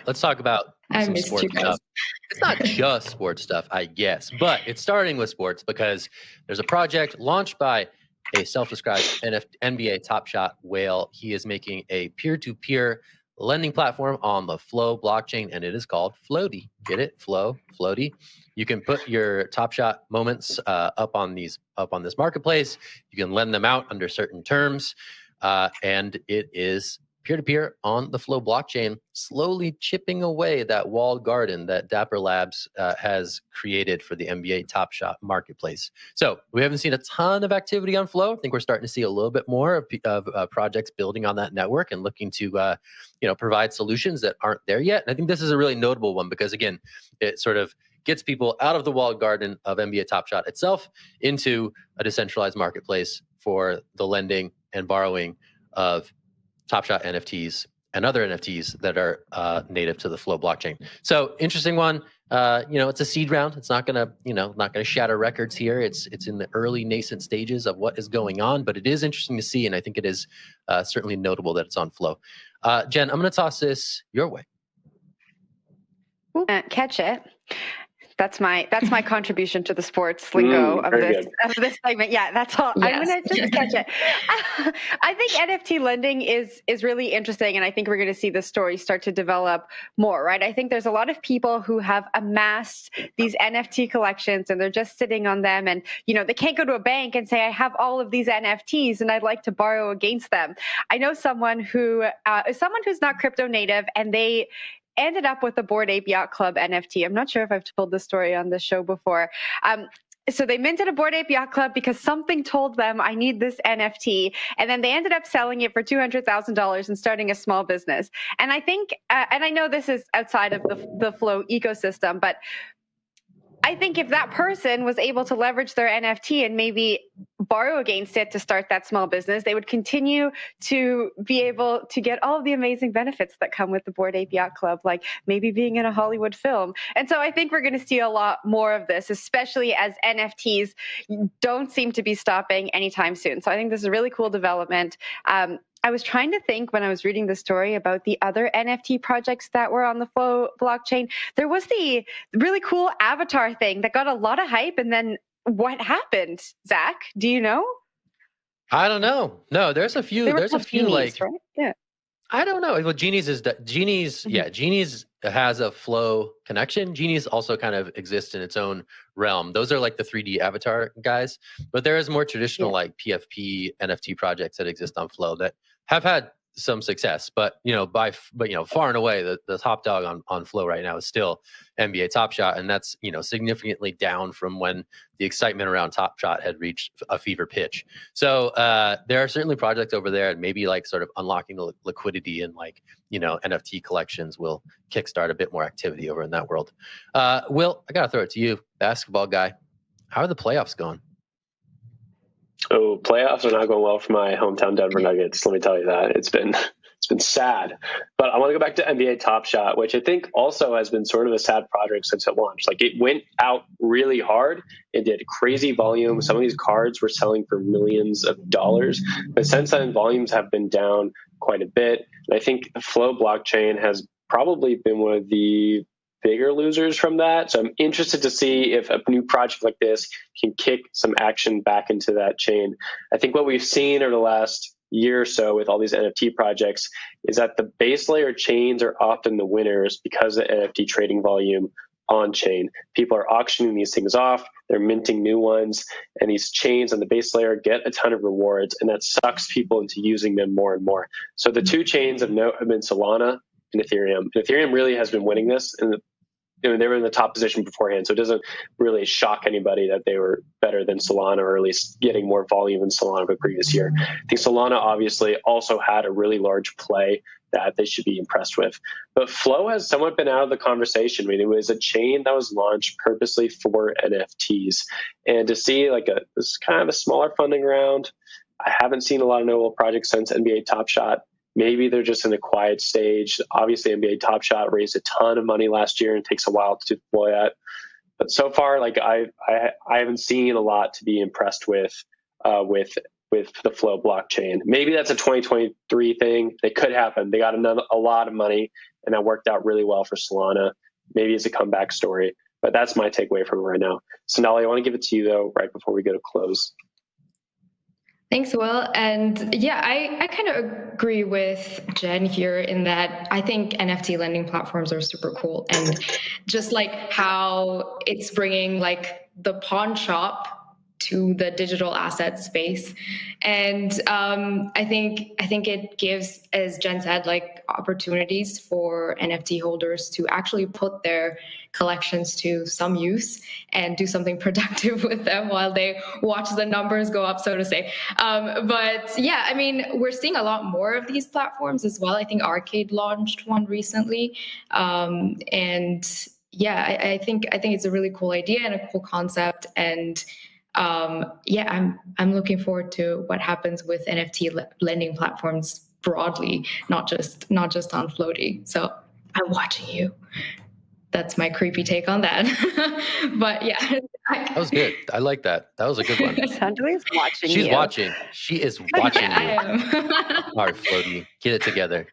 let's talk about some sports stuff. It's not just sports stuff, I guess, but it's starting with sports because there's a project launched by a self-described NBA Top Shot whale. He is making a peer-to-peer lending platform on the Flow blockchain, and it is called Flowty. Get it? Flowty. You can put your Top Shot moments up on this marketplace. You can lend them out under certain terms, and it is peer-to-peer on the Flow blockchain, slowly chipping away that walled garden that Dapper Labs has created for the NBA Top Shot marketplace. So we haven't seen a ton of activity on Flow. I think we're starting to see a little bit more of projects building on that network and looking to provide solutions that aren't there yet. And I think this is a really notable one because, again, it sort of gets people out of the walled garden of NBA Top Shot itself into a decentralized marketplace for the lending and borrowing of Top Shot NFTs and other NFTs that are native to the Flow blockchain. So interesting one. It's a seed round. It's not gonna shatter records here. It's in the early nascent stages of what is going on, but it is interesting to see, and I think it is certainly notable that it's on Flow. Jen, I'm gonna toss this your way. Catch it. That's my contribution to the sports lingo of this segment. Yeah, that's all. Yes. I'm gonna just catch it. I think NFT lending is really interesting, and I think we're going to see this story start to develop more. Right? I think there's a lot of people who have amassed these NFT collections, and they're just sitting on them, and they can't go to a bank and say, "I have all of these NFTs, and I'd like to borrow against them." I know someone who's not crypto native, and they ended up with the Bored Ape Yacht Club NFT. I'm not sure if I've told this story on the show before. So they minted a Bored Ape Yacht Club because something told them, I need this NFT. And then they ended up selling it for $200,000 and starting a small business. And I think, and I know this is outside of the Flow ecosystem, but I think if that person was able to leverage their NFT and maybe borrow against it to start that small business, they would continue to be able to get all of the amazing benefits that come with the Bored Ape Yacht Club, like maybe being in a Hollywood film. And so I think we're going to see a lot more of this, especially as NFTs don't seem to be stopping anytime soon. So I think this is a really cool development. I was trying to think when I was reading the story about the other NFT projects that were on the Flow blockchain. There was the really cool avatar thing that got a lot of hype, and then what happened? Zach, do you know? I don't know. No, there's a few. There's a few Genies, right? Yeah. I don't know. Well, Genie's has a Flow connection. Genie's also kind of exists in its own realm. Those are like the 3D avatar guys, but there is more traditional like PFP NFT projects that exist on Flow that have had some success, but far and away the top dog on Flow right now is still NBA Top Shot, and that's significantly down from when the excitement around Top Shot had reached a fever pitch. So there are certainly projects over there, and maybe like sort of unlocking the liquidity and NFT collections will kickstart a bit more activity over in that world. Will, I gotta throw it to you, basketball guy. How are the playoffs going? Oh, playoffs are not going well for my hometown Denver Nuggets. Let me tell you that. It's been sad. But I want to go back to NBA Top Shot, which I think also has been sort of a sad project since it launched. Like, it went out really hard. It did crazy volume. Some of these cards were selling for millions of dollars. But since then, volumes have been down quite a bit. And I think the Flow blockchain has probably been one of the bigger losers from that. So I'm interested to see if a new project like this can kick some action back into that chain. I think what we've seen over the last year or so with all these NFT projects is that the base layer chains are often the winners because of NFT trading volume on chain. People are auctioning these things off, they're minting new ones, and these chains on the base layer get a ton of rewards, and that sucks people into using them more and more. So the two chains of note have been Solana and Ethereum. And Ethereum really has been winning this, and they were in the top position beforehand, so it doesn't really shock anybody that they were better than Solana, or at least getting more volume than Solana the previous year. I think Solana obviously also had a really large play that they should be impressed with. But Flow has somewhat been out of the conversation. I mean, it was a chain that was launched purposely for NFTs. And to see this kind of a smaller funding round, I haven't seen a lot of notable projects since NBA Top Shot. Maybe they're just in a quiet stage. Obviously, NBA Top Shot raised a ton of money last year and it takes a while to deploy that. But so far, I haven't seen a lot to be impressed with the Flow blockchain. Maybe that's a 2023 thing. It could happen. They got a lot of money and that worked out really well for Solana. Maybe it's a comeback story, but that's my takeaway from it right now. Sonali, I want to give it to you though, right before we go to close. Thanks, Will. And yeah, I kind of agree with Jen here in that I think NFT lending platforms are super cool. And just like how it's bringing like the pawn shop to the digital asset space. And I think it gives, as Jen said, like opportunities for NFT holders to actually put their collections to some use and do something productive with them while they watch the numbers go up, so to say. But yeah, I mean, we're seeing a lot more of these platforms as well. I think Arcade launched one recently. And yeah, I think it's a really cool idea and a cool concept. And yeah, I'm looking forward to what happens with NFT lending platforms broadly, not just on Flowty. So I'm watching you. That's my creepy take on that. But yeah, that was good. I like that. That was a good one. Sandali's watching. She's you. watching. She is watching yeah, you. All right, Flowty, get it together.